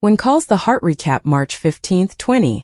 When Calls the Heart Recap March 15, 20.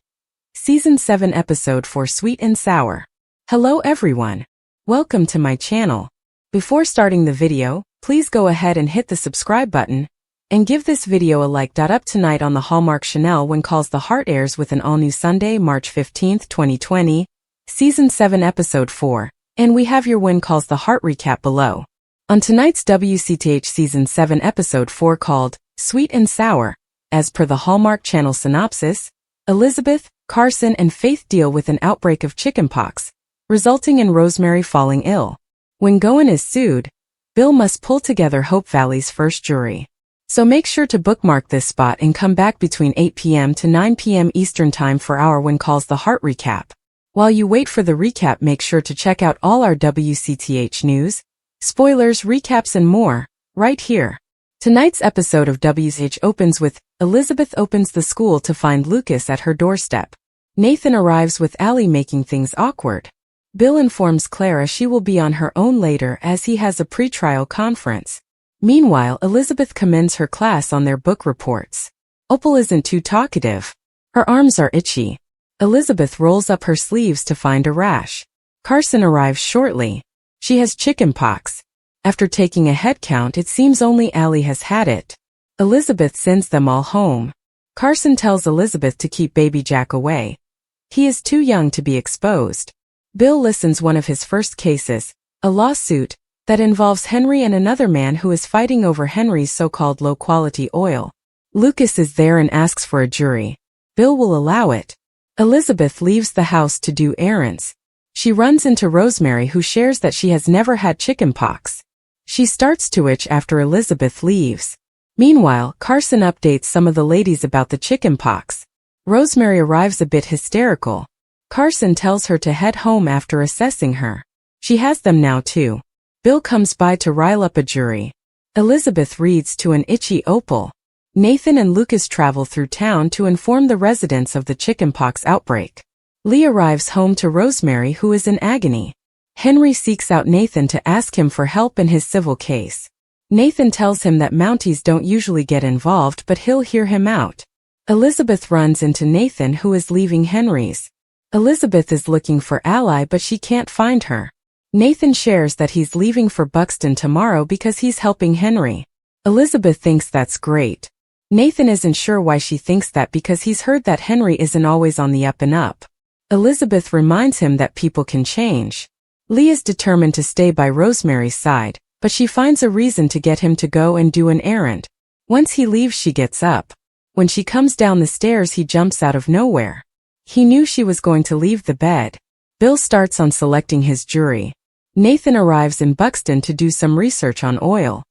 Season 7 Episode 4 Sweet and Sour. Hello everyone. Welcome to my channel. Before starting the video, please go ahead and hit the subscribe button and give this video a like. Up tonight on the Hallmark Channel When Calls the Heart airs with an all-new Sunday, March 15, 2020, Season 7 Episode 4, and we have your When Calls the Heart recap below. On tonight's WCTH Season 7 Episode 4 called Sweet and Sour, as per the Hallmark Channel synopsis, Elizabeth, Carson and Faith deal with an outbreak of chickenpox, resulting in Rosemary falling ill. When Goen is sued, Bill must pull together Hope Valley's first jury. So make sure to bookmark this spot and come back between 8 p.m. to 9 p.m. Eastern Time for our When Calls the Heart recap. While you wait for the recap, make sure to check out all our WCTH news, spoilers, recaps and more, right here. Tonight's episode of WCTH opens with Elizabeth opens the school to find Lucas at her doorstep. Nathan arrives with Allie making things awkward. Bill informs Clara she will be on her own later as he has a pretrial conference. Meanwhile, Elizabeth commends her class on their book reports. Opal isn't too talkative. Her arms are itchy. Elizabeth rolls up her sleeves to find a rash. Carson arrives shortly. She has chickenpox. After taking a head count, it seems only Allie has had it. Elizabeth sends them all home. Carson tells Elizabeth to keep baby Jack away. He is too young to be exposed. Bill listens one of his first cases, a lawsuit that involves Henry and another man who is fighting over Henry's so-called low-quality oil. Lucas is there and asks for a jury. Bill will allow it. Elizabeth leaves the house to do errands. She runs into Rosemary, who shares that she has never had chickenpox. She starts to itch after Elizabeth leaves. Meanwhile, Carson updates some of the ladies about the chickenpox. Rosemary arrives a bit hysterical. Carson tells her to head home after assessing her. She has them now too. Bill comes by to rile up a jury. Elizabeth reads to an itchy Opal. Nathan and Lucas travel through town to inform the residents of the chickenpox outbreak. Lee arrives home to Rosemary, who is in agony. Henry seeks out Nathan to ask him for help in his civil case. Nathan tells him that Mounties don't usually get involved, but he'll hear him out. Elizabeth runs into Nathan, who is leaving Henry's. Elizabeth is looking for Ally, but she can't find her. Nathan shares that he's leaving for Buxton tomorrow because he's helping Henry. Elizabeth thinks that's great. Nathan isn't sure why she thinks that because he's heard that Henry isn't always on the up and up. Elizabeth reminds him that people can change. Lee is determined to stay by Rosemary's side, but she finds a reason to get him to go and do an errand. Once he leaves, she gets up. When she comes down the stairs, he jumps out of nowhere. He knew she was going to leave the bed. Bill starts on selecting his jury. Nathan arrives in Buxton to do some research on oil.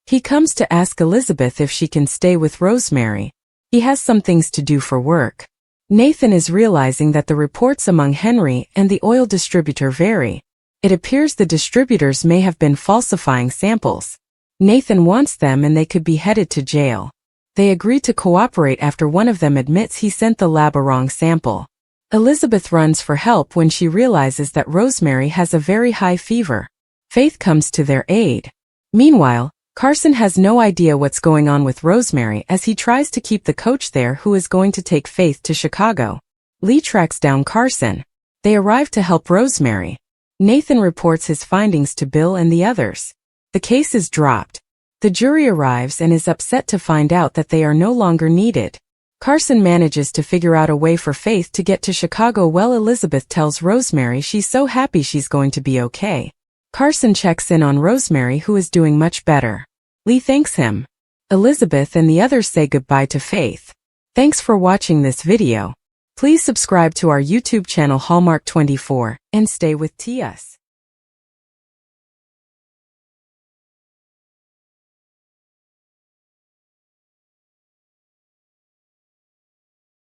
He comes to ask Elizabeth if she can stay with Rosemary. He has some things to do for work. Nathan is realizing that the reports among Henry and the oil distributor vary. It appears the distributors may have been falsifying samples. Nathan wants them and they could be headed to jail. They agree to cooperate after one of them admits he sent the lab a wrong sample. Elizabeth runs for help when she realizes that Rosemary has a very high fever. Faith comes to their aid. Meanwhile, Carson has no idea what's going on with Rosemary as he tries to keep the coach there who is going to take Faith to Chicago. Lee tracks down Carson. They arrive to help Rosemary. Nathan reports his findings to Bill and the others. The case is dropped. The jury arrives and is upset to find out that they are no longer needed. Carson manages to figure out a way for Faith to get to Chicago while Elizabeth tells Rosemary she's so happy she's going to be okay. Carson checks in on Rosemary, who is doing much better. Lee thanks him. Elizabeth and the others say goodbye to Faith. Thanks for watching this video. Please subscribe to our YouTube channel Hallmark 24 and stay with TS.